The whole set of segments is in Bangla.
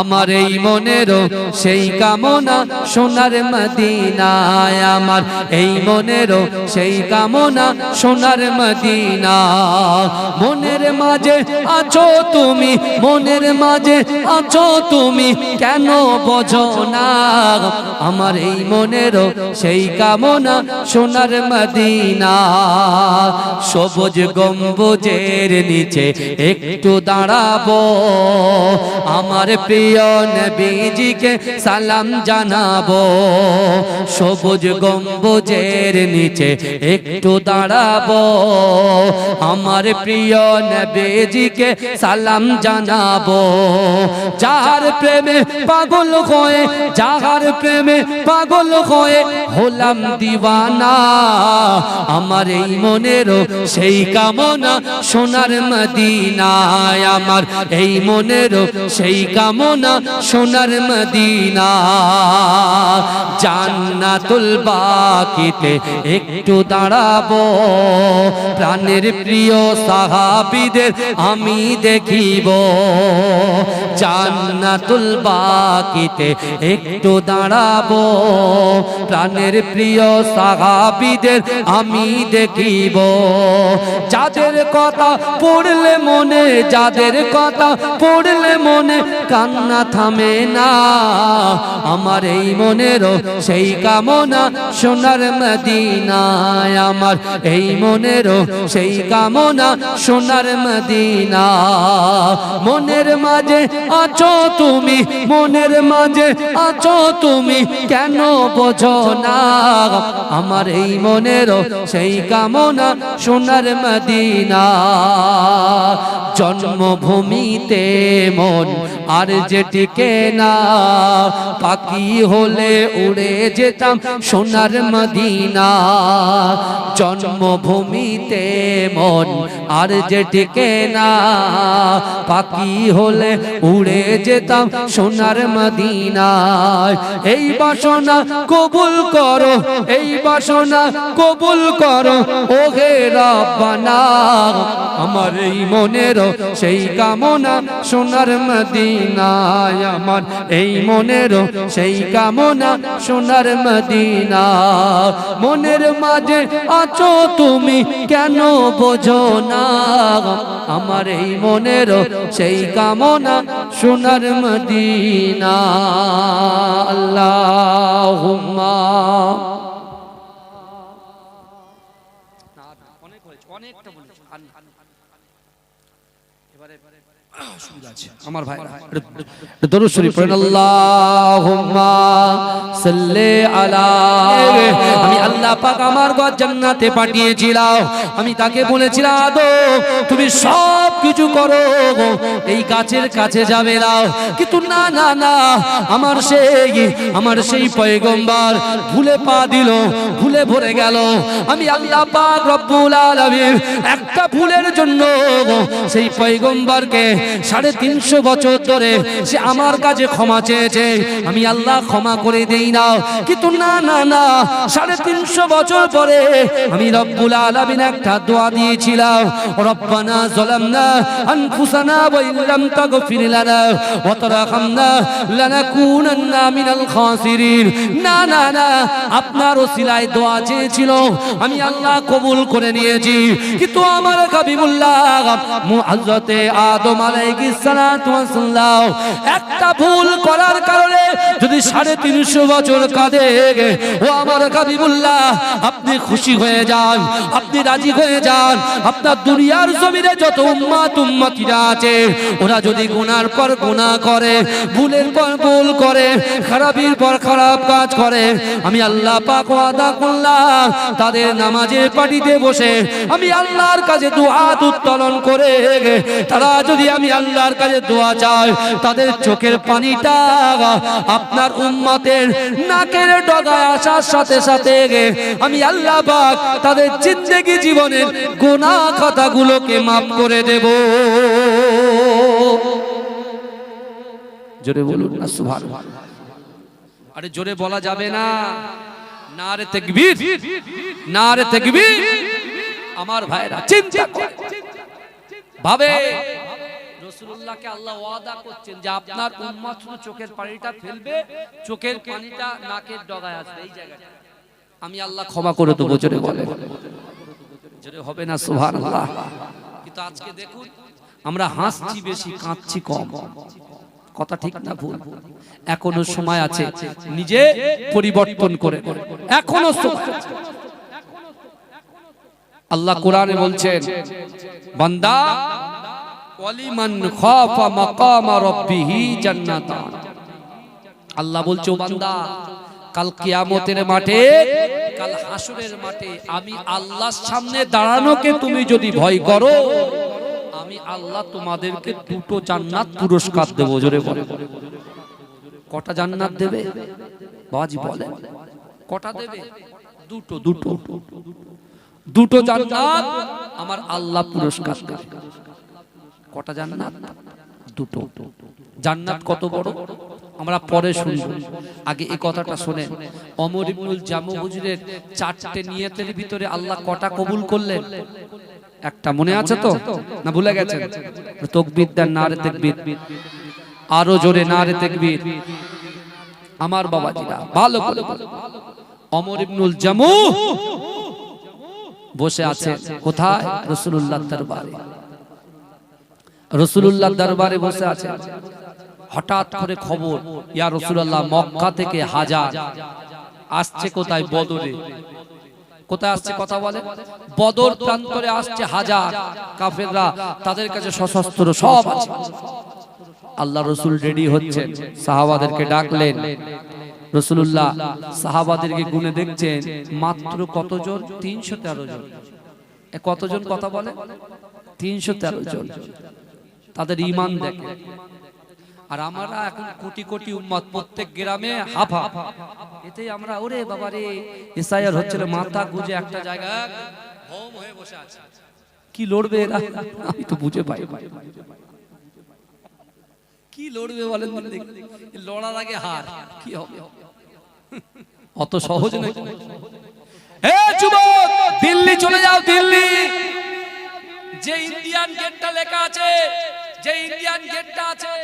আমার এই মনেরও সেই কামনা সোনার মদিনায়, আমার এই মনেরও সেই কামনা সোনার মদিনা। মনের মাঝে আছো তুমি, মনের মাঝে আছো তুমি, কেন বোঝো না? আমার এই মনেরও সেই কামনা সোনার মদিনা। সবুজ গম্বুজের নিচে একটু দাঁড়াবো, আমার প্রিয় নবীজিকে সালাম জানাবো। সবুজ গম্বুজের নিচে একটু দাঁড়াবো, আমার প্রিয় নবীজিকে সালাম জানাবো। যার প্রেমে পাগল হয়ে, যার প্রেমে পাগল হয়ে হলাম দিওয়ানা, আমার এই মনেরও সেই কামনা সোনার মদিনায়, আমার এই মনেরও সেই কামনা সোনার মদিনা। জান্নাতুল বাকিতে একটু দাঁড়াবো, প্রাণের প্রিয় সাহাবীদের আমি দেখিব। জান্নাতুল বাকিতে একটু দাঁড়াবো, প্রাণের প্রিয় সাহাবীদের আমি দেখিব। যাদের কথা পড়লে মনে, যাদের কথা পড়লে মনে কান্না থামে না, আমার এই মনেরও সেই কামনা সোনার মদিনায়, আমার এই মনেরও সেই কামনা সোনার মদিনা। মনের মাঝে আছো তুমি, মনের মাঝে আছো তুমি, কেন বোঝো না? আমার এই মনেরও সেই কামনা সোনার মদিনা। জন্মভূমিতে মন আর যে টিকে না, পাখি হলে উড়ে যেতাম সোনার মদিনা। জন্মভূমিতে মন আর যে টিকে না, পাখি হলে উড়ে যেতাম সোনার মদিনায়। এই বাসনা কবুল করো, এই বাসনা কবুল করো ওহে রব্বানা, আমার এই মনেরও সেই কামনা সোনার মদিনায়, আমার এই মনেরও সেই কামনা সোনার মদিনা। মনের মাঝে আছো তুমি, কেন বোঝো না? আমার এই মনেরও সেই কামনা সোনার মদিনা। আল্লাহুম্মা অনেকটা বলেছি, আমার ভাই দরুদ শরীফ পড়েন। আল্লাহুম্মা সাল্লি আলা। আমি আল্লাহ পাক আমার ঘর জান্নাতে পাঠিয়েছিলাম, আমি তাকে বলেছিলাম আদম তুমি সব কিছু করো, এই গাছের কাছে যাবে না, কিন্তু না না না, আমার সেই পয়গম্বর ভুলে পা দিল, ভুলে ভরে গেল। আমি আল্লাহ পাক রব্বুল আলামিন একটা ভুলের জন্য সেই পয়গম্বরকে 350 বছর ধরে সে আমার কাছে ক্ষমা চেয়েছে, আমি আল্লাহ ক্ষমা করে দেই না, কিন্তু না না না, 350 বছর পরে আমি রব্বুল আলামিন একটা দোয়া দিয়েছিলাম, রব্বানা যালামনা আনফুসানা ওয়া ইল্লাম তাগফির লানা ওয়া তারহামনা লানাকুনান্না মিনাল খাসিরিন। না না না, আপনার ওসিলায় দোয়া চেয়েছিল, আমি আল্লাহ কবুল করে নিয়েছি, কিন্তু আমার হাবিবুল্লাহ হযরতে আদম আলাইহিস সালাতু ওয়াস সালাম একটা ভুল করার কারণে যদি 350 বছর কাঁদে, ও আমার হাবিবুল্লাহ আপনি খুশি হয়ে যান, আপনি রাজি হয়ে যান, আপনার দুনিয়ার জমিনে যত উম্মতিরা আছে ওরা যদি গুনার পর গুনাহ করে, ভুলের পর ভুল করে, খারাপির পর খারাপ কাজ করে, আমি আল্লাহ পাক ওয়াদা করলাম তাদের নামাজের পাটিতে বসে আমি আল্লাহর কাছে দুআত উত্তোলন করে তারা যদি আমি আল্লাহর কাছে দোয়া চায়, তাদের চোখের পানিটা আপনার উম্মতের নাকের ডগায় আসার সাথে সাথে আমি আল্লাহ পাক তাদের জিন্দেগি জীবনের গুনাহ খাতাগুলোকে মাফ করে দেব। জোরে বলুন না সুবহানাল্লাহ। আরে জোরে বলা যাবে না, নারে তাকবীর, নারে তাকবীর। আমার ভাইরা চিন্তা করে ভাবে রাসূলুল্লাহকে আল্লাহ ওয়াদা করছেন যে আপনার উম্মত শুধু চোখের পানিটা ফেলবে, চোখের পানিটা নাকের ডগায় আসবে, এই জায়গাটা আমি আল্লাহ ক্ষমা করে দেবো। জোরে বলেন, জোরে হবে না সুবহানাল্লাহ। কিন্তু আজকে দেখুন আমরা হাসছি বেশি, কাঁদছি কম। কথা ঠিক না ভুল? এখনো সময় আছে নিজে পরিবর্তন করে, এখনো সময় আছে। আল্লাহ কোরআনে বলছেন, বান্দা ওয়ালিমান খাফা মাকামা রাব্বিহি জান্নাতান। আল্লাহ বলছে, ও বান্দা, কাল কিয়ামতের মাঠে, কাল হাসরের মাঠে আমি আল্লাহর সামনে দাঁড়ানোকে তুমি যদি ভয় করো, আমি আল্লাহ তোমাদেরকে দুটো জান্নাত পুরস্কার দেব। জোরে বলে, কটা জান্নাত দেবে বাবাজি বলেন? কটা দেবে? দুটো। দুটো দুটো জান্নাত আমার আল্লাহ পুরস্কার দেবে। কটা জান্নাত? দুটো। জান্নাত কত বড় আমরা পরে শুনব, আগে এই কথাটা শুনেন। ওমর ইবনুল জামু হুজুরের চারটে নিয়তের ভিতরে আল্লাহ কটা কবুল করলেন? একটা মনে আছে তো, না ভুলে গেছেন? তাকবীর দেন, নারে তাকবীর, আরো জোরে নারে তাকবীর। আমার বাবাজিরা ভালো করে, ওমর ইবনুল জামু বসে আছে কোথায়? রাসূলুল্লাহর দরবারে। রাসূলুল্লাহর দরবারে বসে আছে। হঠাৎ করে খবর, ইয়া রাসূলুল্লাহ, মক্কা থেকে হাজার আসছে। কোথায়? বদরে। কোথায় আসছে কথা বলে? বদর প্রান্তরে আসছে হাজার কাফেররা, তাদের কাছে সশস্ত্র সব আছে। আল্লাহ রাসূল রেডি হচ্ছেন, সাহাবাদেরকে ডাকলেন। রাসূলুল্লাহ সাহাবাদেরকে গুনে দেখছেন মাত্র কতজন? 313 জন। কতজন কথা বলে? 313 জন। তাদের ঈমান দেখে। আর আমরা এখন কোটি কোটি উম্মত, প্রত্যেক গ্রামে হাফ হাফ। এতেই আমরা ওরে বাবা রে, এসআইআর হচ্ছিল, মাথা গুজে একটা জায়গায় হোম হয়ে বসে আছে। কি লড়বে এরা? আমি তো বুঝে পাই কি লড়বে বলেন? লড়ার আগে হার, কি হবে? অত সহজ নয়। হে যুবক, দিল্লি চলে যাও, দিল্লি। যে ইন্ডিয়ান গেটটা লেখা আছে, যে ইন্ডিয়ান গেটটা আছে,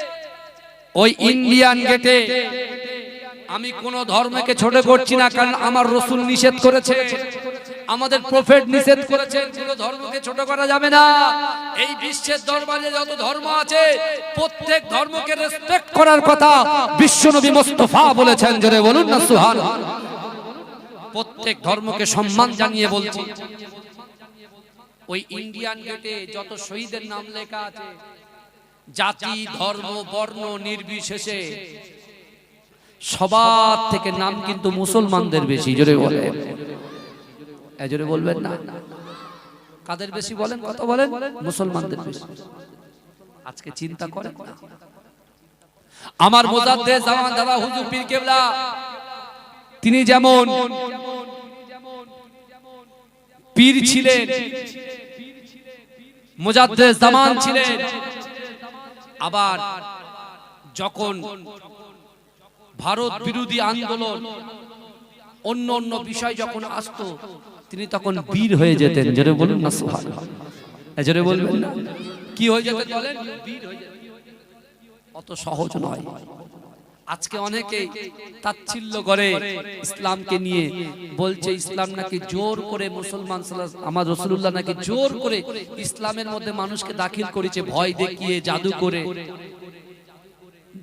ওই ইন্ডিয়ান গেটে আমি কোন ধর্মকে ছোট করছি না, কারণ আমার রাসূল নিষেধ করেছে, আমাদের প্রফেট নিষেধ করেছেন, কোন ধর্মকে ছোট করা যাবে না। এই বিশ্বের দরবারে যত ধর্ম আছে প্রত্যেক ধর্মকে রেসপেক্ট করার কথা বিশ্বনবী মুস্তাফা বলেছেন। জোরে বলুন না সুবহানাল্লাহ। প্রত্যেক ধর্মকে সম্মান জানিয়ে বলছি। ওই ইন্ডিয়ান গেটে যত শহীদের নাম লেখা আছে, জাতি ধর্ম বর্ণ নির্বিশেষে সবার থেকে নাম কিন্তু মুসলমানদের বেশি। জোরে বলে, জোরে বলবেন না? কাদের বেশি বলেন? কত বলেন? মুসলমানদের বেশি। আজকে চিন্তা করেন না, আমার মুজাদ্দেদ জামান দাদা হুজুর পীর কেবলা, তিনি যেমন পীর ছিলেন, মুজাদ্দেদ জামান ছিলেন, আবার যখন ভারত বিরোধী আন্দোলন অন্য অন্য বিষয় যখন আসতো, তিনি তখন বীর হয়ে যেতেন। জোরে বলুন না সুবহানাল্লাহ। জোরে বলবেন না? কি হয়ে যেতেন বলেন? বীর হয়ে যেতেন। অত সহজ নয়। আজকে অনেকে তাচ্ছিল্য করে ইসলামকে নিয়ে, বলছে ইসলাম নাকি জোর করে মুসলমান, আমার রাসূলুল্লাহ নাকি জোর করে ইসলামের মধ্যে মানুষকে দাখিল করেছে, ভয় দেখিয়ে, জাদু করে।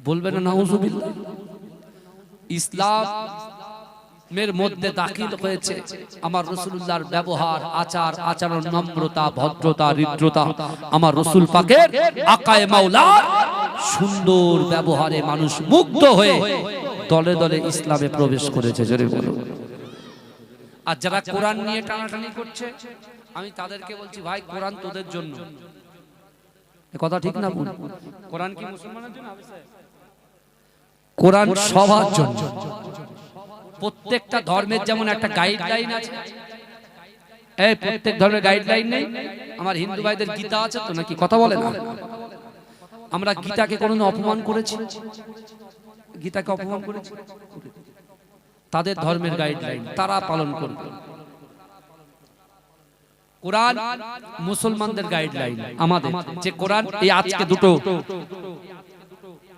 বলবেন না নাউজুবিল্লাহ? ইসলামের মধ্যে দাখিল হয়েছে আমার রাসূলুল্লাহর ব্যবহার, আচার আচরণ, নম্রতা, ভদ্রতা, হৃদ্রতা, আমার রাসূল পাকের আকায়ে মাওলার সুন্দর ব্যবহারে মানুষ মুগ্ধ হয়ে দলে দলে ইসলামে প্রবেশ করেছে। জোরে বলুন। আর যারা কোরআন নিয়ে টানাটানি করছে, আমি তাদেরকে বলছি, ভাই কোরআন তোদের জন্য। এ কথা ঠিক না? কোরআন কি মুসলমানের জন্য? কোরআন সবার জন্য। প্রত্যেকটা ধর্মের যেমন একটা গাইডলাইন আছে, এই প্রত্যেক ধর্মের গাইডলাইন নেই? আমার হিন্দু ভাইদের গীতা আছে তো, নাকি? কথা বলে না? আমরা গীতাকে কোনোদিন অপমান করেছি? গীতাকে অপমান করেছি? তাদের ধর্মের গাইডলাইন তারা পালন করবে। কোরআন মুসলমানদের গাইডলাইন, আমাদের যে কোরআন, এই আজকে দুটো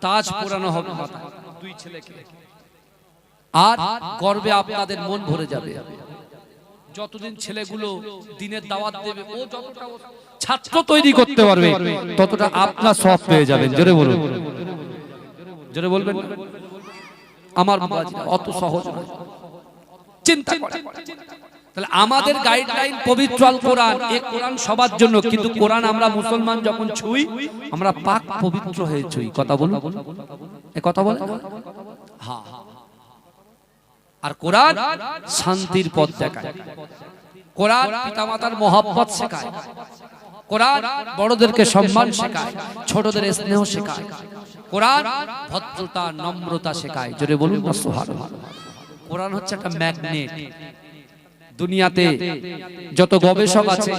তাজ পুরানো হবে মাথায়, দুই ছেলেকে, আর গর্বে আপনাদের মন ভরে যাবে। যতদিন ছেলেগুলো দিনের দাওয়াত দেবে, ও যতটা ছাত্র তৈরি করতে পারবে ততটা আপনার সওয়াব পেয়ে যাবেন। জোরে বলুন, জোরে বলবেন। আমার বাবাজিরা অত সহজ নয়, চিন্তা করেন। তাহলে আমাদের গাইডলাইন পবিত্র আল কোরআন। এই কোরআন সবার জন্য, কিন্তু কোরআন আমরা মুসলমান যখন ছুঁই আমরা পাক পবিত্র হয়ে ছুঁই। কথা বলুন, এই কথা বলেন। হ্যাঁ, আর কোরআন শান্তির পথ দেখায়, কোরআন পিতামাতার মহব্বত শেখায়, কোরআন বড়দেরকে সম্মান শেখায়, ছোটদের স্নেহ শেখায়, কোরআন ভদ্রতা নম্রতা শেখায়। জোরে বলুন না সুবহানাল্লাহ। কোরআন হচ্ছে একটা ম্যাগনেট। দুনিয়াতে যত গবেষক আছে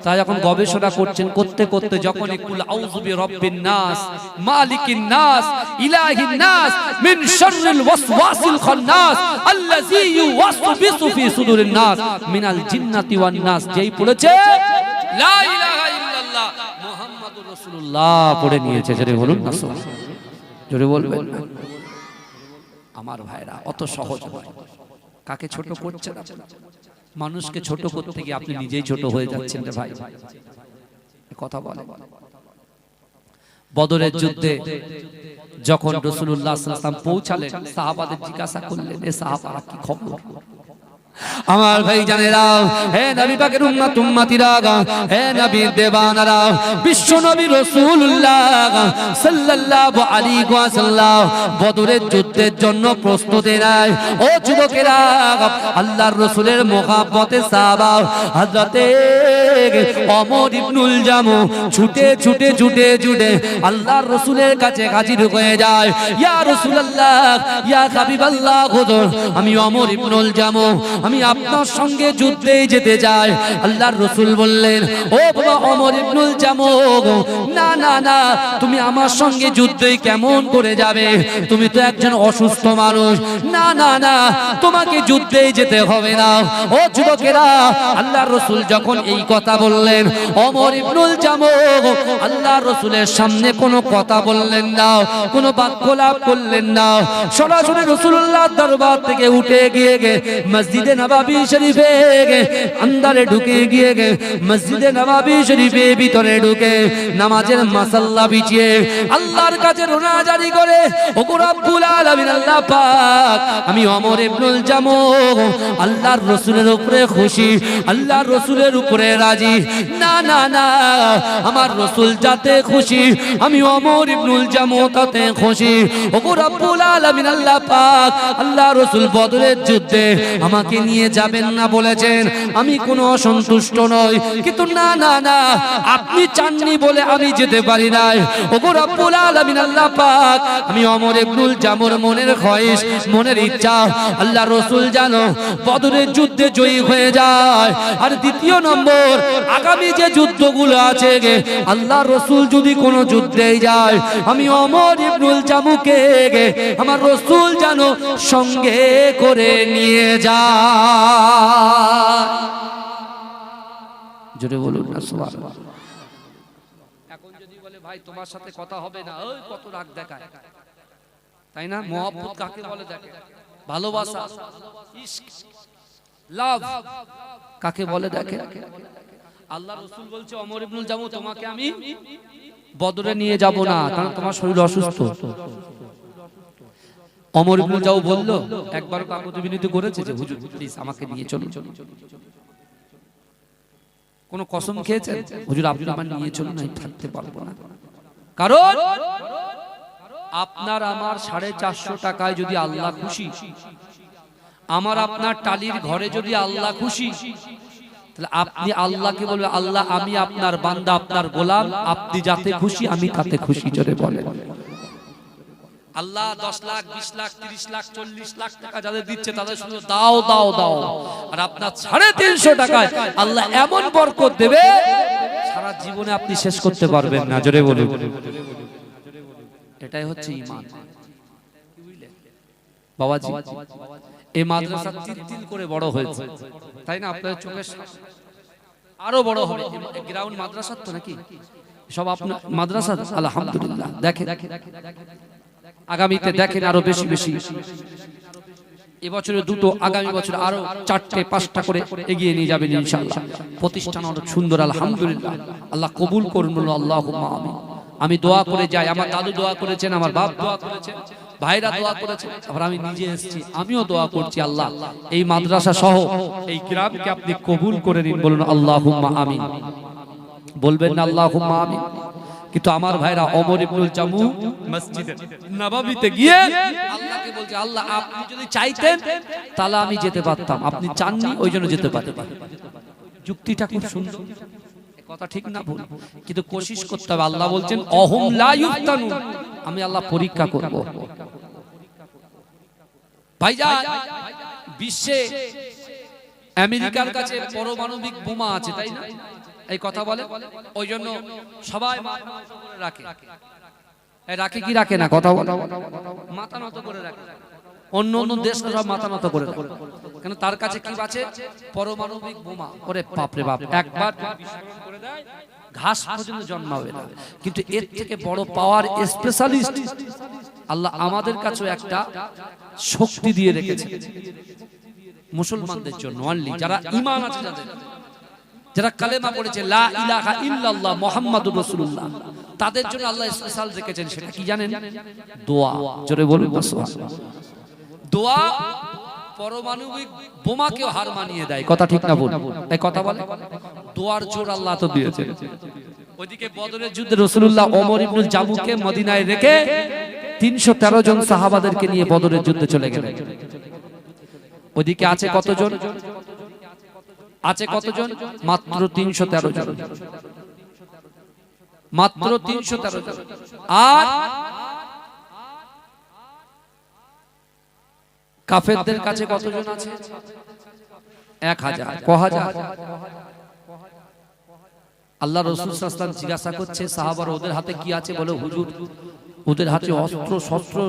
তারা যখন গবেষণা করছেন, করতে করতে যখন কুল আউযু বিরাব্বিন নাস মালিকিন নাস ইলাহিন নাস মিন শাররিল ওয়াসওয়াসিল খান্নাস আল্লাযী ইউওয়াসবিসু ফি সুদুরিন নাস মিনাল জিন্নাতি ওয়ান নাস, যেই পড়েছে লা ইলাহা ইল্লাল্লাহ মুহাম্মাদুর রাসূলুল্লাহ পড়ে নিয়েছে। জোরে বলুন না সুবহানাল্লাহ, জোরে বলবেন। আমার ভাইরা অত সহজ নয়। কাকে ছোট করছেন আপনারা? মানুষকে ছোট করতে গিয়ে আপনি নিজেই ছোট হয়ে যাচ্ছেন রে ভাই। কথা বলে বদরের যুদ্ধে যখন রাসূলুল্লাহ সাল্লাল্লাহু আলাইহি ওয়াসাল্লাম পৌঁছালেন, সাহাবাদের জিজ্ঞাসা করলেন, এ সাহাবারা কি খবর? আমার ভাই জানেরা, হে নবী পাকের উম্মত উম্মতিরা, হে নবীর দেবানারা, বিশ্ব নবী রাসূলুল্লাহ সাল্লাল্লাহু আলাইহি ওয়াসাল্লাম বদরের যুদ্ধের জন্য প্রস্তুতি নেয়। ও যুবকেরা, আল্লাহর রাসূলের মুহাব্বতে সাহাবা হযরতে ওমর ইবনুল জামু ছুটে ছুটে ছুটে ছুটে আল্লাহর রাসূলের কাছে হাজির হয়ে যায়। ইয়া রাসূলুল্লাহ, ইয়া হাবিবাল্লাহ, হুজুর আমি ওমর ইবনুল জামু, আমি আপনার সঙ্গে যুদ্ধে যেতে যাই। আল্লাহর রাসূল বললেন, ও বাবা ওমর ইবনুল জামু, না না না, তুমি আমার সঙ্গে যুদ্ধে কেমন করে যাবে? তুমি তো একজন অসুস্থ মানুষ। না না না, তোমাকে যুদ্ধে যেতে হবে না। ও যুবকেরা, আল্লাহর রাসূল যখন এই কথা বললেন, ওমর ইবনুল জামু আল্লাহর রাসূলের সামনে কোনো কথা বললেন না, কোনো বাক্য লাভ করলেন না। সরাসরি রাসূলুল্লাহর দরবার থেকে উঠে গিয়ে মসজিদে নববী শরীফে আন্দারে ঢুকে গিয়ে মসজিদে নববী শরীফে ভিতরে ঢুকে নামাজের মাসাল্লা বিছিয়ে আল্লাহর কাছে রোনাজারি করে, ওগো রব্বুল আলামিন আল্লাহ পাক, আমি ওমর ইবনুল জামু আল্লাহর রাসূলের উপরে খুশি, আল্লাহর রাসূলের উপরে রাজি। না না না, আমার রাসূল যাতে খুশি আমি ওমর ইবনুল জামু তাতে খুশি। ওগো রব্বুল আলামিন আল্লাহ পাক, আল্লাহর রাসূল বদরের যুদ্ধে আমাকে নিয়ে যাবেন না বলেছেন, আমি কোনো অসন্তুষ্ট নই, কিন্তু না না না, আপনি চাননি বলে আমি যেতে পারি নাই। ওগো রব্বুল আলামিন আল্লাহ পাক, আমি ওমর ইবনুল জামুর মনের খয়েশ, মনের ইচ্ছা আল্লাহর রাসূল জানো বদরের যুদ্ধে জয়ী হয়ে যায়। আর দ্বিতীয় নম্বর, আগামী যে যুদ্ধগুলো আছে আল্লাহর রাসূল যদি কোনো যুদ্ধে যায়, আমি ওমর ইবনুল জামুকে আমার রাসূল জানো সঙ্গে করে নিয়ে যায়। জোরে বলুন না সুবহানাল্লাহ। এখন যদি বলে ভাই তোমার সাথে কথা হবে না, ওই কত রাগ দেখায়, তাই না? মহব্বত কাকে বলে দেখে, ভালোবাসা, ইশক, লাভ কাকে বলে দেখে। আল্লাহর রাসূল বলছে, ওমর ইবনুল জামু তোমাকে আমি বদরে নিয়ে যাব না, কারণ তোমার শরীর অসুস্থ। ওমর ইবনুল জামু বলল, একবার কাকুতি বিনতি করেছে যে হুজুর প্লিজ আমাকে নিয়ে চলুন। কোন কসম খেয়েছেন হুজুর আপনি আমার নিয়ে চলুন, আমি থাকতে পারবো না? কারণ আপনার আমার 450 টাকায় যদি আল্লাহ খুশি, আমার আপনার টালির ঘরে যদি আল্লাহ খুশি, তাহলে আপনি আল্লাহকে বলবেন, আল্লাহ আমি আপনার বান্দা, আপনার গোলাম, আপনি যাতে খুশি আমি তাতে খুশি। জোরে বলেন। আল্লাহ 10 লাখ 20 লাখ 30 লাখ 40 লাখ টাকা যাদের দিচ্ছে তাদের শুধু দাও দাও দাও, আর আপনার 350 টাকায় আল্লাহ এমন বরকত দেবে সারা জীবনে আপনি শেষ করতে পারবেন না। জোরে বলুন। এটাই হচ্ছে ঈমান। বাবাজি, এই মাদ্রাসা তিল তিল করে বড় হয়েছে, তাই না? আপনাদের চোখের আরো বড় হবে। গ্রাউন্ড মাদ্রাসা তো নাকি সব আপনার মাদ্রাসা। আলহামদুলিল্লাহ, দেখেন আগামীতে দেখেন আরো বেশি বেশি, এবছরে দুটো, আগামী বছর আরো 4টে 5টা করে এগিয়ে নিয়ে যাবেন ইনশাআল্লাহ। প্রতিষ্ঠান অনেক সুন্দর, আলহামদুলিল্লাহ। আল্লাহ কবুল করুন, আল্লাহুম্মা আমিন। আমি দোয়া করে যাই, আমার দাদু দোয়া করেছেন, আমার বাপ দোয়া করেছেন, ভাইরা দোয়া করেছেন, আবার আমি নিজে এসেছি, আমিও দোয়া করছি। আল্লাহ এই মাদ্রাসা সহ এই গ্রামকে আপনি কবুল করে নিন, বলুন আল্লাহুম্মা আমিন। বলবেন না আল্লাহুম্মা আমিন? কিন্তু আমার ভাইরা ওমর ইবনুল জামু মসজিদে নববীতে গিয়ে আল্লাহকে বলছে, আল্লাহ আপনি যদি চাইতেন তাহলে আমি যেতে পারতাম, আপনি চাননি ওই জন্য যেতে পারি। যুক্তিটা খুব সুন্দর, কথা ঠিক না ভুল? কিন্তু কোশিশ করতে হবে। আল্লাহ বলছেন অহুম লা ইফতানুন, আমি আল্লাহ পরীক্ষা করব। ভাইজান, বিশ্বে আমেরিকার কাছে পারমাণবিক বোমা আছে, তাই না? এই কথা বলে, ওই জন্য সবাই মাথা নত করে রাখে। রাখে কি রাখে না? কথা বলে, মাথা নত করে রাখে। অন্য অন্য দেশরা সব মাথা নত করে রাখে, কেন? তার কাছে কি আছে? পারমাণবিক বোমা। ওরে বাপ রে বাপ, একবার বিস্ফোরণ করে দেয় ঘাস পর্যন্ত জন্মাবে না। কিন্তু এর থেকে বড় পাওয়ার স্পেশালিস্ট আল্লাহ আমাদের কাছেও একটা শক্তি দিয়ে রেখেছে মুসলমানদের জন্য, অনলি যারা ঈমান আছে, যারা কালেমা পড়েছে লা ইলাহা ইল্লাল্লাহ মুহাম্মাদুর রাসূলুল্লাহ, তাদের জন্য আল্লাহ স্পেশাল রেখেছেন। সেটা কি জানেন? দোয়া। জোরে বলুন সুবহানাল্লাহ। দোয়া পারমাণবিক বোমাকেও হার মানিয়ে দেয়, কথা ঠিক না বল? এই কথা বলে, দোয়ার জোর আল্লাহ তো দিয়েছেন। ওইদিকে বদরের যুদ্ধে রাসূলুল্লাহ ওমর ইবনুল জামুকে মদিনায় রেখে 313 জন সাহাবাদেরকে নিয়ে বদরের যুদ্ধে চলে গেলেন। ওইদিকে আছে কতজন? আছে কতজন? মাত্র 313 জন, মাত্র 313 জন। আর কাফেরদের কাছে কতজন আছে? 1000। কহাজার? আল্লাহ রাসূল সাল্লাল্লাহু আলাইহি ওয়াসাল্লাম জিজ্ঞাসা করছে সাহাবারা, ওদের হাতে কি আছে? বলে হুজুর ওদের হাতে অস্ত্র শস্ত্র,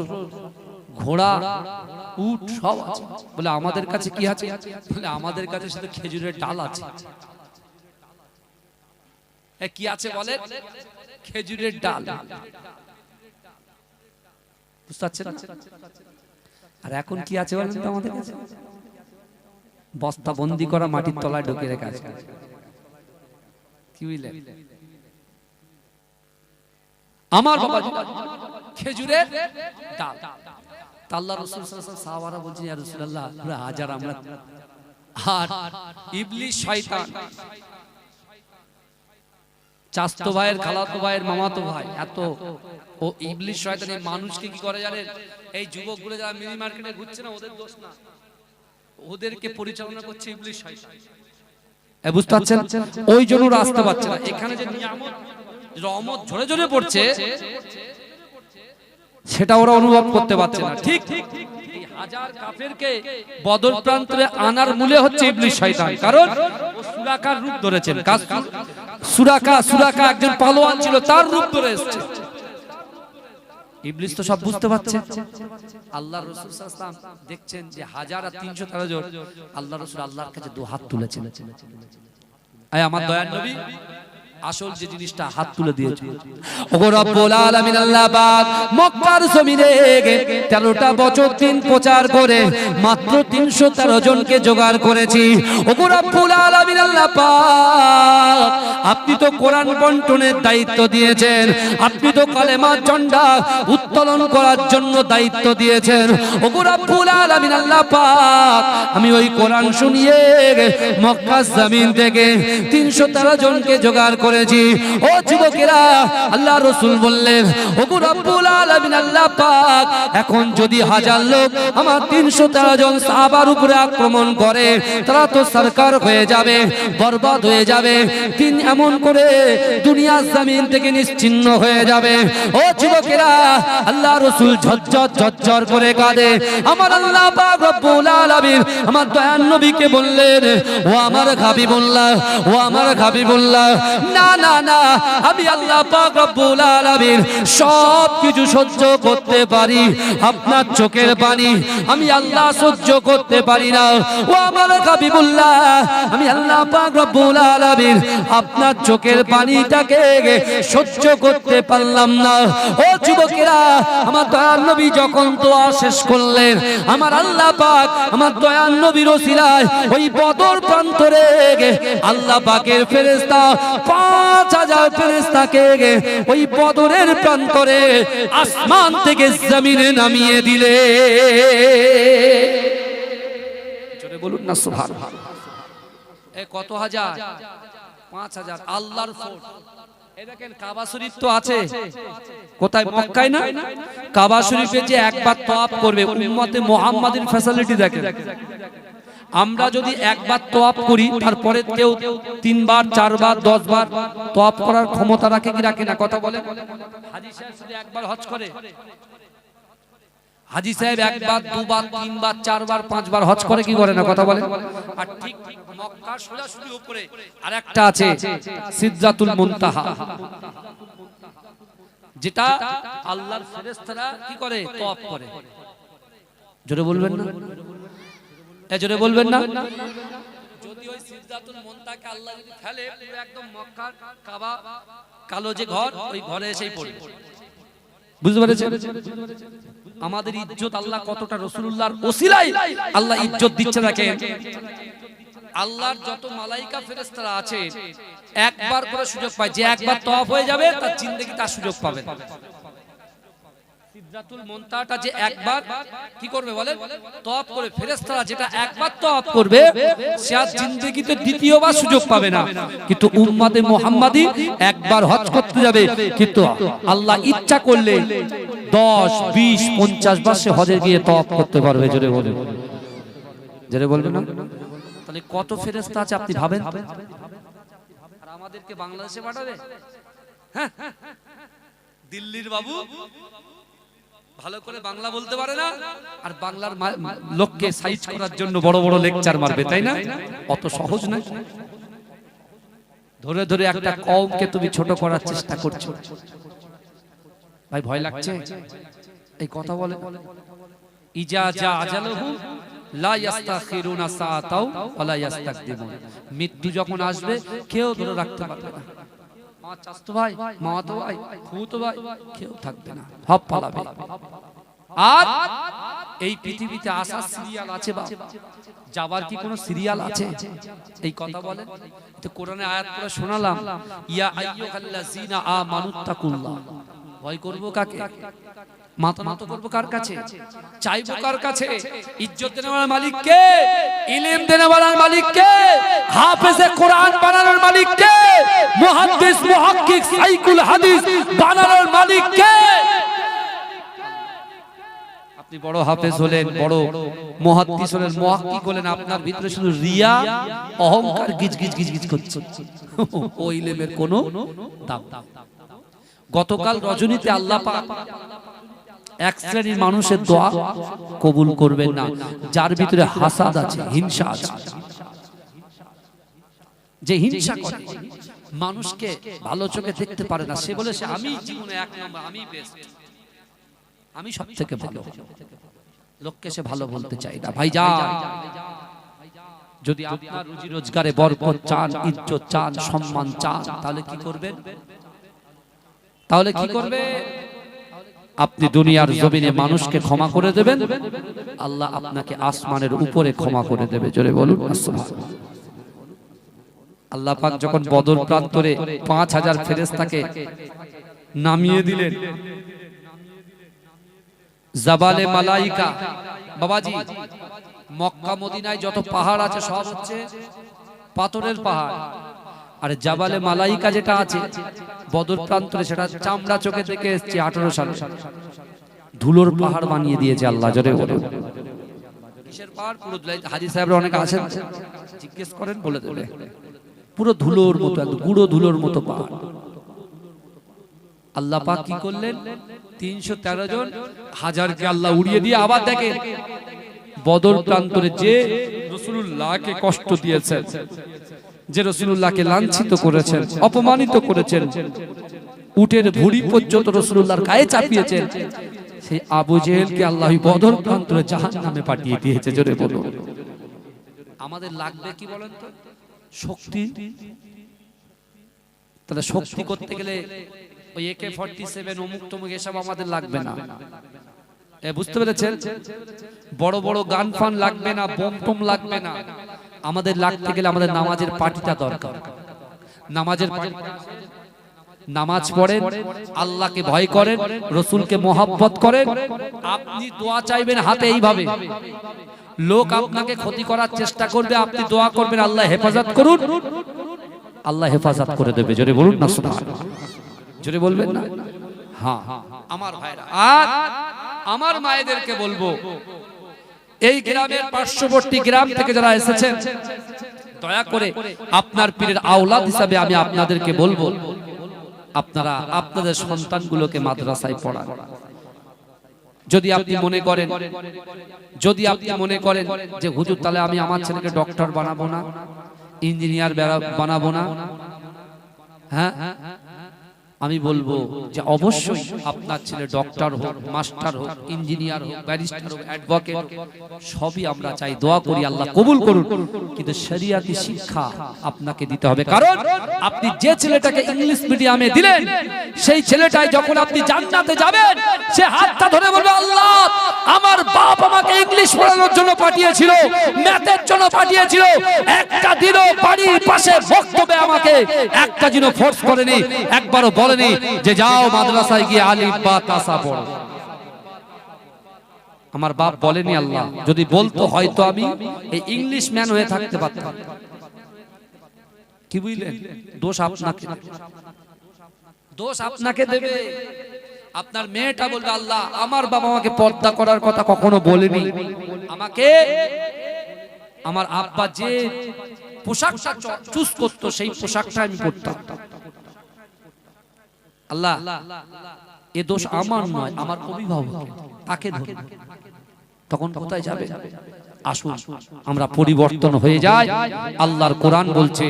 ঘোড়া, উট সব আছে। বলে আমাদের কাছে কি আছে? বলে আমাদের কাছে শুধু খেজুরের ডাল আছে। কি আছে বলে? খেজুরের ডাল। বুঝতে পারছেন? আর এখন কি আছে বলেন তো আমাদের কাছে? বস্তা বন্দি করা মাটির তলায় ঢুকে রেখে আছে। কি বুঝলেন? আমার বাবা খেজুরের ডাল। আল্লাহ রাসূল সাল্লাল্লাহু আলাইহি ওয়াসাল্লাম সাহাবারা বলছেন, ইয়া রাসূলুল্লাহ, পুরো হাজার আমরা। আর ইবলিস শয়তান, চাচতো ভাইয়ের, খালাতো ভাইয়ের, মামাতো ভাই, এত ও ইবলিস শয়তান এই মানুষকে কি করে জানেন? এই যুবকগুলো যারা মিনি মার্কেটে ঘুরছে না, ওদের দোষ না, ওদেরকে পরিচালনা করছে ইবলিস শয়তান। বুঝতে পারছেন? ওই জন্য রাস্তা পাচ্ছে না। এখানে যে নিয়ামত রহমত ঝরে ঝরে পড়ছে, সেটা ওরা অনুভব করতে পারছে না। ঠিক এই হাজার কাফেরকে বদর প্রান্তরে আনার মূলে হচ্ছে ইবলিস শয়তান। কারণ ও সুরাকার রূপ ধরেছেন। সুরাকা একজন পালোয়ান ছিল, তার রূপ ধরে এসেছে। ইবলিস তো সব বুঝতে পারছে। আল্লাহর রাসূল সাল্লাল্লাহু আলাইহি ওয়াসাল্লাম দেখছেন যে 1000 আর 313 জন, আল্লাহর রাসূল আল্লাহর কাছে দু হাত তুলেছেন। আয় আমার দয়ার নবী আসল যে জিনিসটা হাত তুলে দিয়েছে। ওগো রব্বুল আলামিন আল্লাহ পাক মক্কার জমিনে 13টা বছর দিন প্রচার করে মাত্র 313 জনকে জোগাড় করেছি। ওগো রব্বুল আলামিন আল্লাহ পাক, আপনি তো কোরআন বন্টনের দায়িত্ব দিয়েছেন, আপনি তো কালেমার ঝান্ডা উত্তোলন করার জন্য দায়িত্ব দিয়েছেন। ওগো রব্বুল আলামিন আল্লাহ পাক, আমি ওই কোরআন শুনিয়ে মক্কার জমিন থেকে 313 জনকে জোগাড় করেছি। ও যুবকেরা, আল্লাহ রাসূল বললেন, ওগো রব্বুল আলামিন আল্লাহ পাক, এখন যদি 1000 লোক আমার 313 জন সাহাবার উপরে আক্রমণ করে, তারা তো সরকার হয়ে যাবে, বরবাদ হয়ে যাবে, তিন এমন করে দুনিয়ার জমিন থেকে নিশ্চিহ্ন হয়ে যাবে। ও যুবকেরা, আল্লাহ রাসূল ঝরঝর করে কাঁদে। আমার আল্লাহ পাক রব্বুল আলামিন আমার দয়ার নবীকে বললেন, ও আমার হাবিবুল্লাহ, ও আমার হাবিবুল্লাহ, না না না, আমি আল্লাহ পাক রব্বুল আলামিন সব কিছু সহ্য করতে পারি, আপনার চোখের পানি আমি আল্লাহ সহ্য করতে পারি না। ও আমার হাবিবুল্লাহ, আমি আল্লাহ পাক রব্বুল আলামিন আপনার চোখের পানিটাকে সহ্য করতে পারলাম না। ও যুবকেরা, আমার দয়ার নবী যখন দোয়া শেষ করলেন, আমার আল্লাহ পাক আমার দয়ার নবীর ওসিলায় ওই বদর প্রান্তরে আল্লাহ পাকের ফেরেশতা 5000 ফেরেশতাকে ওই বদরের প্রান্তরে আসমান থেকে জমিনে নামিয়ে দিলে। জোরে বলুন না সুবহানাল্লাহ। এ কত হাজার? 5000। আল্লাহর ফোর্স। এই দেখেন কাবা শরীফ তো আছে কোথায়? মক্কায় না? কাবা শরীফে যে একবার তওয়াফ করবে, উম্মতে মুহাম্মাদের ফ্যাসিলিটি দেখেন। আমরা যদি একবার তওয়াফ করি, তারপরে কেউ 3 বার 4 বার 10 বার তওয়াফ করার ক্ষমতা রাখে কি রাখে না? কথা বলে। হাজী সাহেব শুধু একবার হজ করে, হাজী সাহেব একবার 2 বার 3 বার 4 বার 5 বার হজ করে কি করে না? কথা বলে। আর ঠিক মক্কার সোজাসুজি উপরে আরেকটা আছে সিদরাতুল মুনতাহা, যেটা আল্লাহর ফেরেশতারা কি করে? তওয়াফ করে। জোরে বলবেন না? জোরে বলবেন না? যদি ওই সিদরাতুল মুনতাহাকে আল্লাহ যদি ফেলে, পুরো একদম মক্কার কাবা কালো যে ঘর, ওই ঘরে এসেই পড়ে। বুঝতে পেরেছেন আমাদের ইজ্জত আল্লাহ কতটা? রাসূলুল্লাহর ওসিলায় আল্লাহ ইজ্জত দিচ্ছে। দেখেন আল্লাহর যত মালাইকা ফেরেশতারা আছে, একবার করে সুযোগ পায়। যে একবার তওয়াফ হয়ে যাবে, তার জিন্দেগি তার সুযোগ পাবে। সিদরাতুল মুনতাহাটা যে একবার কি করবে বলেন? তওয়াফ করে। ফেরেশতারা যেটা একবার তওয়াফ করবে, সে আর জিন্দেগিতে দ্বিতীয়বার সুযোগ পাবে না। কিন্তু উম্মতে মুহাম্মাদি একবার হজ করতে যাবে, কিন্তু আল্লাহ ইচ্ছা করলে 10 20 50 বার সে হজে গিয়ে তওয়াফ করতে পারবে। জোরে বলুন, জোরে বলবেন না? তাহলে কত ফেরেশতা আছে আপনি ভাবেন। আর আমাদেরকে বাংলাদেশে পাঠাবে? হ্যাঁ, দিল্লির বাবু ভালো করে বাংলা বলতে পারে না, আর বাংলার লোককে সাইজ করার জন্য বড় বড় লেকচার মারবে, তাই না? অত সহজ না। ধরে ধরে একটা কওমকে তুমি ছোট করার চেষ্টা করছো। ভাই ভয় লাগছে? এই কথা বলে ইজা জা আজালহু লা ইস্তাখিরুনা সাআতাও ওয়া লা ইস্তাকদিমুন। মৃত্যু যখন আসবে, কেউ ধরে রাখতে পারবে না। মা চাচতো ভাই, মামাতো ভাই, ফুফুতো ভাই, কেউ থাকবে না, সব পালাবে। আর এই পৃথিবীতে আসার সিরিয়াল আছে বা যাবার কি কোনো সিরিয়াল আছে? এই কথা বলেন তো। কোরআনে আয়াত পড়ে শোনালাম, ইয়া আইয়ুহাল্লাযিনা আমানুত্তাকুল্লাহ। ভয় করব কাকে? মাথা করব কার কাছে? চাইবো কার কাছে? ইজ্জত দেওয়ার মালিক কে? ইলম দেওয়ার মালিক কে? হাফেজে কোরআন বানানোর মালিক কে? মুহাদ্দিস মুহাক্কিক সাইকুল হাদিস বানানোর মালিক কে? আপনি বড় হাফেজ হলেন, বড় মুহাদ্দিস হলেন, মুহাক্কিক হলেন, আপনার ভিতরে শুধু রিয়া, অহংকার গিজগিজ গিজগিজ করছে। ওই ইলমের কোনো দাম। গতকাল রজনীতে আল্লাহ পাক এক শ্রেণীর মানুষের দোয়া কবুল করবেন না, যার ভিতরে হাসাদ আছে, হিংসা আছে। যে হিংসা করে, মানুষকে ভালো চোখে দেখতে পারে না, সে বলে আমি জীবনে 1 নম্বর, আমি বেস্ট, আমি সবথেকে ভালো। লোককে সে ভালো বলতে চায় না। ভাইজান, যদি আপনার রুজি রোজগারে বরকত চান, ইজ্জত চান, সম্মান চান, তাহলে কি করবেন? তাহলে কি করবে? আপনি দুনিয়ার জমিনে মানুষকে ক্ষমা করে দেবেন, আল্লাহ আপনাকে আসমানের উপরে ক্ষমা করে দেবে। জোরে বলুন সুবহানাল্লাহ। আল্লাহ পাক যখন বদর প্রান্তরে 5000 ফেরেশতাকে নামিয়ে দিলেন, জাবালে মালাইকা, বাবাজি মক্কা মদিনায় যত পাহাড় আছে সব হচ্ছে পাথরের পাহাড়, আর জাবালে মালাইকা যেটা আছে বদর প্রান্তরে, সেটা চামড়া চোখে দেখে এসেছে 18 সালে। ধুলোর পাহাড় বানিয়ে দিয়েছে আল্লাহ। জোরে বলুন কিসের পাহাড়? পুরো হাজী সাহেবরা অনেকে আছেন, জিজ্ঞেস করেন বলে দেবে। পুরো ধুলোর মতো, একদম গুঁড়ো ধুলোর মতো পাহাড়। আল্লাহ পাক কি করলেন? 313 জন হাজারকে আল্লাহ উড়িয়ে দিয়ে, আবার দেখেন বদর প্রান্তরে যে রাসূলুল্লাহকে কষ্ট দিয়েছেন, যে রাসূলুল্লাহকে লাঞ্ছিত করেছেন, অপমানিত করেছেন, উটের ভুঁড়ি পর্যন্ত রাসূলুল্লাহর গায়ে চাপিয়েছেন, সেই আবু জেহেলকে আল্লাহ বদর প্রান্তরে জাহান্নামে পাঠিয়ে দিয়েছে। জোরে বলুন। আমাদের লাগবে কি বলেন তো? শক্তি। তাহলে শক্তি করতে গেলে ওই AK-47 অমুক তমুক এসব আমাদের লাগবে না। বুঝতে পেরেছেন? বড় বড় গান ফান লাগবে না, বোম টোম লাগবে না। আমাদের লাগতে গেলে আমাদের নামাজের পার্টিটা দরকার। নামাজের নামাজ পড়েন, আল্লাহকে ভয় করেন, রসুলকে মহব্বত করেন। আপনি দোয়া চাইবেন হাতে এইভাবে, লোক আপনাকে ক্ষতি করার চেষ্টা করবে, আপনি দোয়া করবেন আল্লাহ হেফাজত করুন, আল্লাহ হেফাজত করে দেবে। জোরে বলুন না সুবহানাল্লাহ। জোরে বলবেন না? হ্যাঁ আমার ভাইরা, আর আমার মায়েদেরকে বলবো, এই গ্রামের পার্শ্ববর্তী গ্রাম থেকে যারা এসেছেন, দয়া করে আপনার পীরের আওলাদ হিসাবে আমি আপনাদেরকে বলবো, আপনারা আপনাদের সন্তানগুলোকে মাদ্রাসায় পড়ান। যদি আপনি মনে করেন যে হুজুর তাহলে আমি আমার ছেলেকে ডক্টর বানাবো না, ইঞ্জিনিয়ার বানাবো না, হ্যাঁ আমি বলবো যে অবশ্যই আপনার ছেলে ডক্টর হোক, মাস্টার হোক, ইঞ্জিনিয়ার হোক, ব্যারিস্টার হোক, অ্যাডভোকেট হোক, সবই আমরা চাই, দোয়া করি আল্লাহ কবুল করুন। কিন্তু শরিয়াতি শিক্ষা আপনাকে দিতে হবে, কারণ আপনি যে ছেলেটাকে ইংলিশ মিডিয়ামে দিলেন, সেই ছেলেটাই যখন আপনি জান্নাতে যাবেন, সে হাতটা ধরে বলবে আল্লাহ আমার বাপ আমাকে ইংলিশ পড়ানোর জন্য পাঠিয়েছিল, ম্যাথের জন্য পাঠিয়েছিল, একটা দিনও বাড়ির পাশে বক্তব্যে আমাকে একটা দিনও ফোর্স করেনি, একবারও বলেনি যে যাও মাদ্রাসায় গিয়ে আলিফ বা তাসা পড়ো। আমার বাপ বলেনি। আল্লাহ যদি বলতো হয়তো আমি এই ইংলিশ ম্যান হয়ে থাকতে পারতাম। কি বুঝলেন? দোষ আপনাকে দেবে। আপনার মেয়েটা বলবে আল্লাহ আমার বাবা আমাকে পর্দা করার কথা কখনো বলেনি, আমাকে আমার আব্বা যে পোশাকটা চুজ করতো সেই পোশাকটা আমি পরতাম। আল্লাহ এ দোষ আমার নয়, আমার অভিভাবক, তাকে ধরে। তখন কোথায় যাবে? আসুন আমরা পরিবর্তন হয়ে যাই। আল্লাহর কোরআন বলছে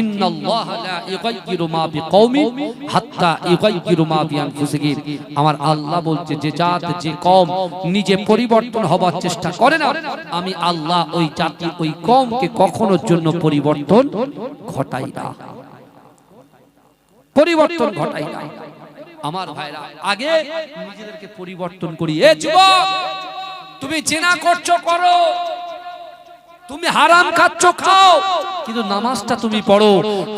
ইন্নাল্লাহা লা ইউগাইয়িরু মা বিকওমিন হাত্তা ইউগাইয়িরু মা বিআনফুসিহিম। আমার আল্লাহ বলছে যে জাত যে কওম নিজে পরিবর্তন হবার চেষ্টা করে না, আমি আল্লাহ ওই জাতি ওই কওমকে কখনোর জন্য পরিবর্তন ঘটাই না, পরিবর্তন ঘটাই না। আমার ভাইরা আগে নিজেদেরকে পরিবর্তন করি। এ যুবক তুমি জিনা করছো করো, তুমি হারাম খাচ্ছো খাও, কিন্তু নামাজটা তুমি পড়ো।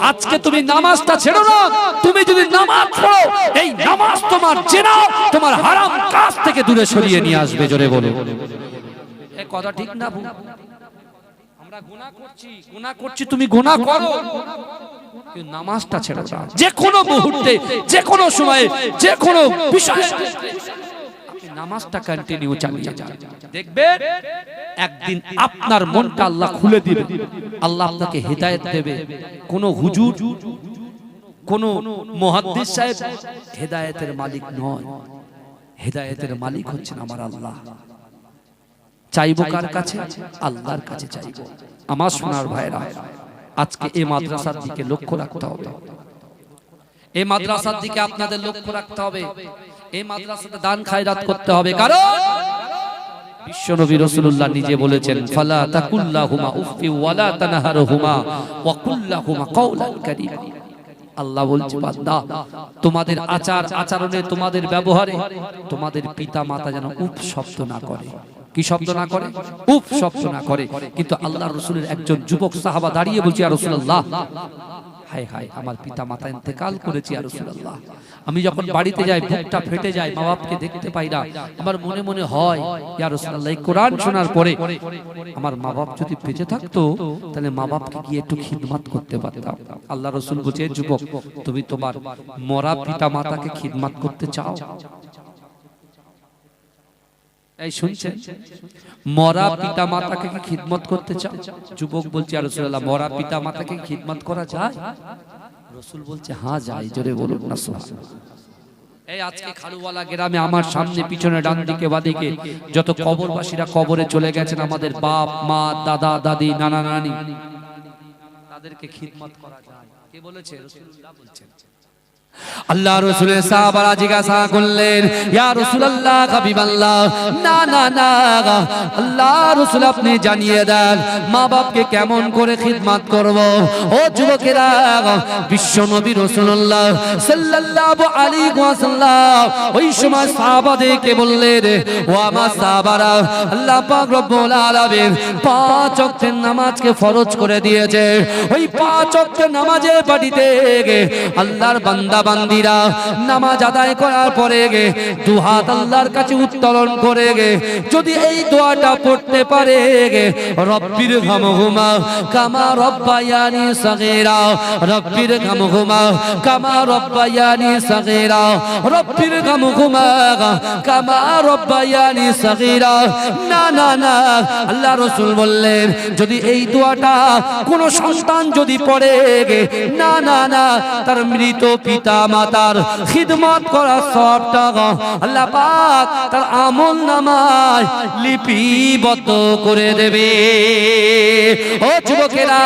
আজকে তুমি নামাজটা ছেড়ো না, তুমি যদি নামাজ পড়ো এই নামাজ তোমার জিনা তোমার হারাম কাজ থেকে দূরে সরিয়ে নিয়ে আসবে। জোরে বলো এ কথা ঠিক না? আমরা গুনাহ করছি, তুমি গুনাহ করো, কিন্তু নামাজটা ছেড়ো না। যে কোনো মুহূর্তে, যে কোনো সময়ে, যে কোনো বিষয়ে নামাজটা কন্টিনিউ চালিয়ে যান। দেখবেন একদিন আপনার মনটা আল্লাহ খুলে দিবে, আল্লাহ আপনাকে হেদায়েত দেবে। কোন হুজুর, কোন মুহাদ্দিস সাহেব হেদায়েতের মালিক নয়, হেদায়েতের মালিক হচ্ছেন আমার আল্লাহ। চাইবো কার কাছে? আল্লাহর কাছে চাইবো। আমার সোনার ভাইরা আজকে এই মাদ্রাসার দিকে লক্ষ্য রাখতে হবে, এই মাদ্রাসার দিকে আপনাদের লক্ষ্য রাখতে হবে। এই মাদ্রাসাতে দান খায়রাত করতে হবে, কারণ বিশ্বনবী রাসূলুল্লাহ নিজে বলেছেন ফালা তাকুল্লাহুমা উফি ওয়ালা তানহারহুমা ওয়া কুল্লাহুমা কাওলান কারীমা। আল্লাহ বলছে বান্দা তোমাদের আচার আচরণে, তোমাদের ব্যবহারে তোমাদের পিতা মাতা যেন উফ শব্দ না করে। কি শব্দ না করে? উফ শব্দ না করে। কিন্তু আল্লাহর রাসূলের একজন যুবক সাহাবা দাঁড়িয়ে বলছে ইয়া রাসূলুল্লাহ, হায় হায় আমার পিতা মাতা ইন্তেকাল করেছে ইয়া রাসূলুল্লাহ, আমি যখন বাড়িতে যাই বুকটা ফেটে যায়, মা বাপকে দেখতে পাই না, আমার মনে মনে হয় ইয়া রাসূলুল্লাহ এই কোরআন শোনার পরে আমার মা বাপ যদি বেঁচে থাকতো তাহলে মা বাপকে গিয়ে একটু খিদমত করতে পারতাম। আল্লাহ রাসূল বলছে যুবক তুমি তোমার মরা পিতা মাতাকে খিদমত করতে চাও? এই শুনছেন? মরা পিতা মাতাকে কি খিদমত করতে চাও? যুবক বলছে ইয়া রাসূলুল্লাহ মরা পিতা মাতাকে খিদমত করা যায়? রাসূল বলছে হ্যাঁ যায়। জোরে বলুন না সুবহানাল্লাহ। এই আজকে খালুওয়ালা গ্রামে আমার সামনে পিছনে ডান দিকে বাদিকে যত কবরবাসীরা কবরে চলে গেছেন, আমাদের বাপ মা দাদা দাদি নানা নানি, তাদেরকে খিদমত করা যায়। কে বলেছে? রাসূলুল্লাহ বলছেন। আল্লাহ রাসূলের সাহাবারা জিজ্ঞাসা করলেন, ইয়া রাসূলুল্লাহ, হাবিবাল্লাহ, না না না, আল্লাহ রাসূল আপনি জানিয়ে দেন মা বাপকে কেমন করে খিদমত করব। ও যুবকেরা, বিশ্ব নবী রাসূলুল্লাহ সাল্লাল্লাহু আলাইহি ওয়াসাল্লাম ওই সময় সাহাবাদেরকে বললেন, ও আমার সাহাবারা, আল্লাহ পাক রব্বুল আলামিন 5 ওয়াক্তের নামাজকে ফরজ করে দিয়েছে। ওই 5 ওয়াক্তের নামাজের পাটিতে আল্লাহর বান্দা বান্দিরা নামাজ আদায় করার পরে দুহাত আল্লাহর কাছে উত্তোলন করে যদি এই দোয়াটা পড়তে পারে, রব্বির হামহুমা কামা রব্বায়ানি সগীরা, রব্বির হামহুমা কামা রব্বায়ানি সগীরা, রব্বির হামহুমা কামা রব্বায়ানি সগীরা। না না না, আল্লাহ রাসূল বললেন যদি এই দোয়াটা কোন সন্তান যদি পড়ে, না না না, তার মৃত পিতা মাতার খিদমত করার সওয়াবটা আল্লাহ পাক তার আমলনামায় লিপিবদ্ধ করে দেবে। ও যুবকেরা,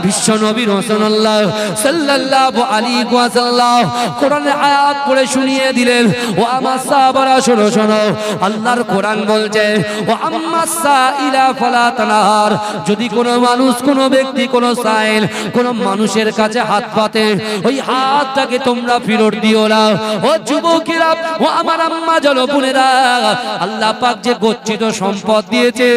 বিশ্ব নবী রাসূলুল্লাহ সাল্লাল্লাহু আলাইহি ওয়াসাল্লাম কোরআনের আয়াত পড়ে শুনিয়ে দিলেন। ও আমার সাহাবারা শোনো শোনো, আল্লাহর কোরআন বলছে, ও আম্মাস সাইলা ফালা তানহার, যদি কোনো মানুষ, কোনো ব্যক্তি, কোনো সাইল কোনো মানুষের কাছে হাত পাতে, ওই হাতটাকে তোমরা ফেরত দিও না। ও যুবকেরা, ও আমার আম্মা জনপুনেরা, আল্লাহ পাক যে গচ্ছিত সম্পদ দিয়েছে,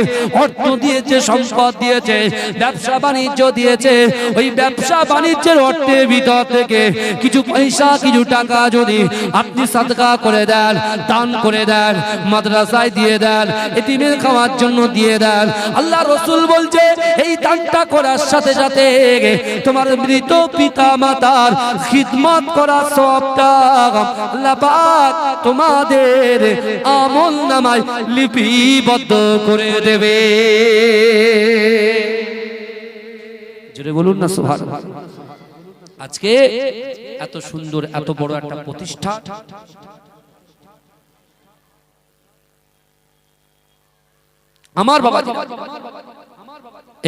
অর্থ দিয়েছে, সম্পদ দিয়েছে, ব্যবসা বাণিজ্য দিয়েছে, ওই ব্যবসা বাণিজ্যের অর্থের ভিতর থেকে কিছু পয়সা, কিছু টাকা যদি আপনি সাদকা করে দেন, দান করে দেন, মাদ্রাসায় দিয়ে দেন, এতিমের খাওয়ার জন্য দিয়ে দেন, আল্লাহ রাসূল বলছে এই দানটা করার সাথে সাথে তোমার মৃত পিতা মাতার খিদমত করার সওয়াবটা আল্লাহ পাক তোমাদের আমলনামায় লিপিবদ্ধ করে দেবে। জোরে বলুন না সুবহানাল্লাহ। আজকে এত সুন্দর, এত বড় একটা প্রতিষ্ঠান, আমার বাবা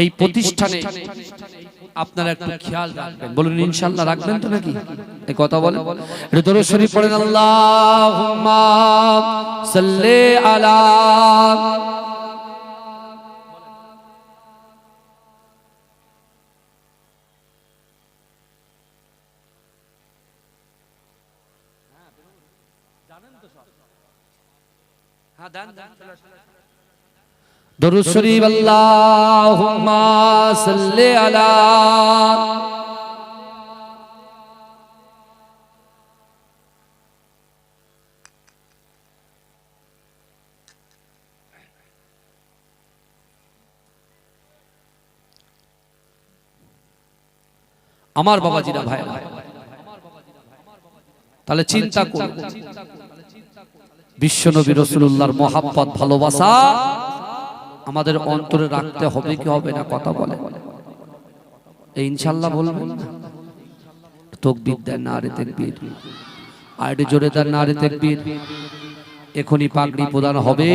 এই প্রতিষ্ঠানে আপনারা একটু খেয়াল রাখবেন। বলুন ইনশাআল্লাহ রাখবেন তো নাকি? এই কথা বলেন, এটা দরুদ শরীফ পড়েন, আল্লাহুম্মা সাল্লি আলা। দরুদ শরীফ, আল্লাহুম্মা সাল্লি আলা। আমার বাবাজিরা, ভাই, তাহলে চিন্তা করুন, বিশ্ব নবী রাসূলুল্লাহর মহব্বত, ভালোবাসা আমাদের অন্তরে রাখতে হবে কি হবে না? কথা বলে এই ইনশাআল্লাহ বলবেন না? তাকবীর দেন, নারে তাকবীর, আর একটু জোরে দেন নারে তাকবীর। এখনই পাগড়ি প্রদান হবে।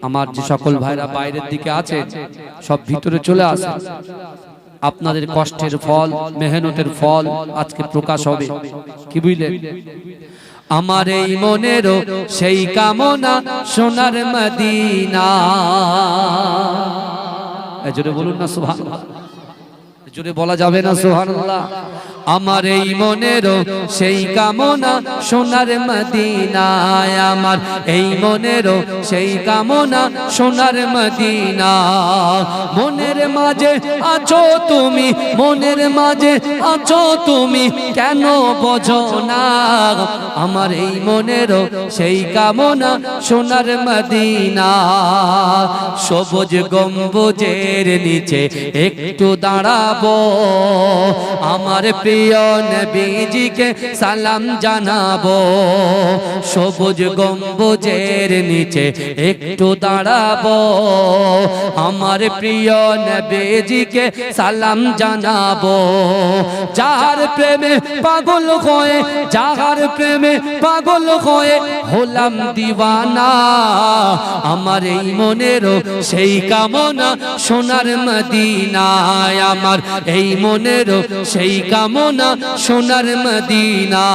আমার যে সকল ভাইরা বাইরের দিকে আছেন সব ভিতরে চলে আসেন। আপনাদের কষ্টের ফল, মেহনতের ফল আজকে প্রকাশ হবে। কি বুঝলেন? আমার এই মনেরও সেই কামনা, সোনার মদিনা। জোরে বলুন না সুবহানাল্লাহ। জোরে বলা যাবে না সুবহানাল্লাহ? আমার এই মনেরও সেই কামনা, সোনার মদিনায়। আমার এই মনেরও সেই কামনা, সোনার মদিনা। মনের মাঝে আছো তুমি, মনের মাঝে আছো তুমি, কেন বোঝো না? আমার এই মনেরও সেই কামনা, সোনার মদিনা। সবুজ গম্বুজের নিচে একটু দাঁড়াবো, আমার প্রিয় নবীজিকে সালাম জানাবো। সবুজ গম্বুজের নিচে একটু দাঁড়াবো, আমার প্রিয় নবীজিকে সালাম জানাবো। যাহার প্রেমে পাগল হয়ে, যাহার প্রেমে পাগল হয়ে হলাম দিওয়ানা। আমার এই মনেরও সেই কামনা, সোনার মদিনায়। আমার এই মনের সেই কামনা সোনার মদিনা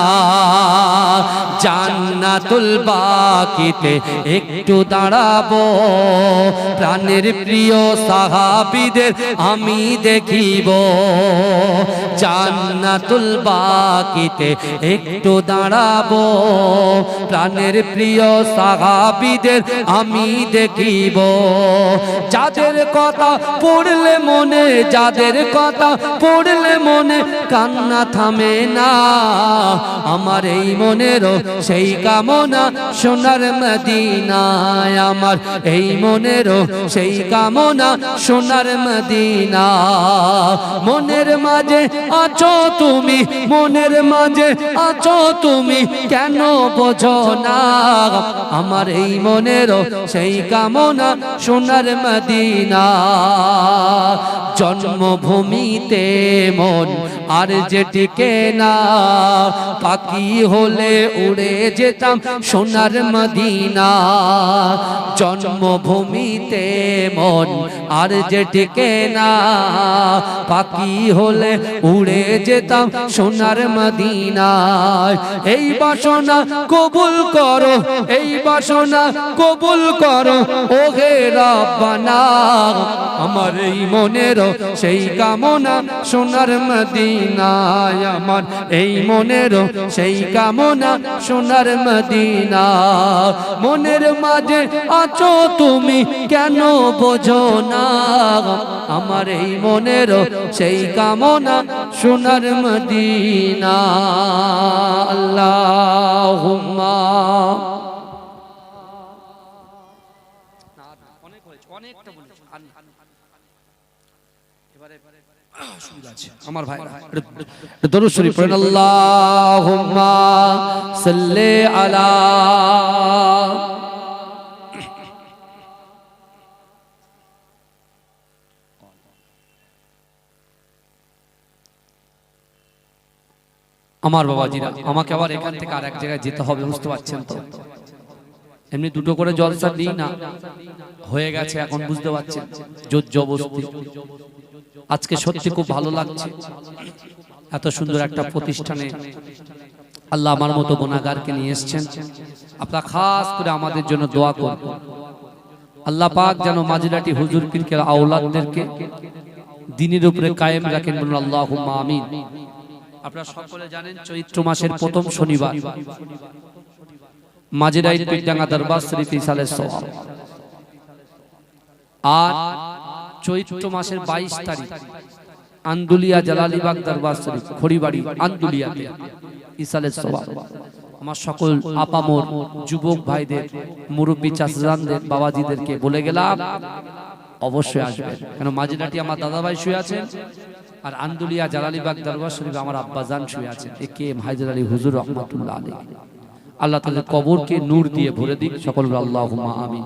জান্নাতুল বাকিতে একটু দাঁড়াবো প্রাণের প্রিয় সাহাবীদের আমি দেখিব জান্নাতুল বাকিতে একটু দাঁড়াবো প্রাণের প্রিয় সাহাবীদের আমি দেখিব যাদের কথা পড়লে মনে যাদের কথা পড়লে মনে কান্না থামে না আমার এই মনেরও সেই কামনা সোনার মদিনায় আমার এই মনেরও সেই কামনা সোনার মদিনা মনের মাঝে আছো তুমি মনের মাঝে আছো তুমি কেন বোঝো না আমার এই মনেরও সেই কামনা সোনার মদিনা জন্মভূমিতে মন আর যে টিকে না পাখি হলে উড়ে যেতাম সোনার মদিনা জন্মভূমিতে মন আর যে টিকে না পাখি হলে উড়ে যেতাম সোনার মদিনায় এই বাসনা কবুল করো এই বাসনা কবুল করো ওহে রব্বানা আমার এই মনেরও সেই কামনা সোনার মদিনায় আমার এই মনেরও সেই কামনা সোনার মদিনা মনের মাঝে আছো তুমি কেন বোঝো না আমার এই মনেরও সেই কামনা সোনার মদিনা আল্লাহুম্মা অনেকটা বলেছি আমার ভাই দরুদ শরীফ পড়েন আল্লাহুম্মা সাল্লি আলা আমার বাবাজিরা আমাকে আবার এখান থেকে আরেক জায়গায় যেতে হবে বুঝতে পারছেন তো এমনি দুটো করে জলসা দিই না হয়ে গেছে এখন বুঝতে পারছেন জোর জবরদস্তি আজকে সত্যি খুব ভালো লাগছে এত সুন্দর একটা প্রতিষ্ঠানে আল্লাহ আমার মতো গুনাহগারকে নিয়ে এসেছেন আপনারা খাস করে আমাদের জন্য দোয়া করুন আল্লাহ পাক যেন মাজিরাটি হুজুর পীরকে আওলাদদেরকে দ্বীনের উপরে কায়েম রাখেন বলুন আল্লাহুম্মা আমিন আপনারা সকলে জানেন চৈত্র মাসের প্রথম শনিবার মাজিরাইল পীরডাঙ্গা দরবার শরীফ ইসালের সওয়াব আর চৈত্র মাসের 22 তারিখ আন্দুলিয়া জালালিবাগ দরবার শরীফ খড়িবাড়ি আন্দুলিয়াতে ইসালের সওয়াব আমার সকল আপামর যুবক ভাইদের মুরব্বী চাচাজানদের বাবাজিদেরকে বলে গেলাম অবশ্যই আসবেন কেন মাজিরাটি আমার দাদা ভাই শুয়ে আছেন আর আন্দুলিয়া জালালিবাগ দরবার শরীফ আমার আব্বাজান শুয়ে আছেন একে হায়দার আলী হুজুর রহমাতুল্লাহ আলাইহি আল্লাহ তাআলা কবরকে নূর দিয়ে ভরে দিক সকল আল্লাহুম্মা আমিন।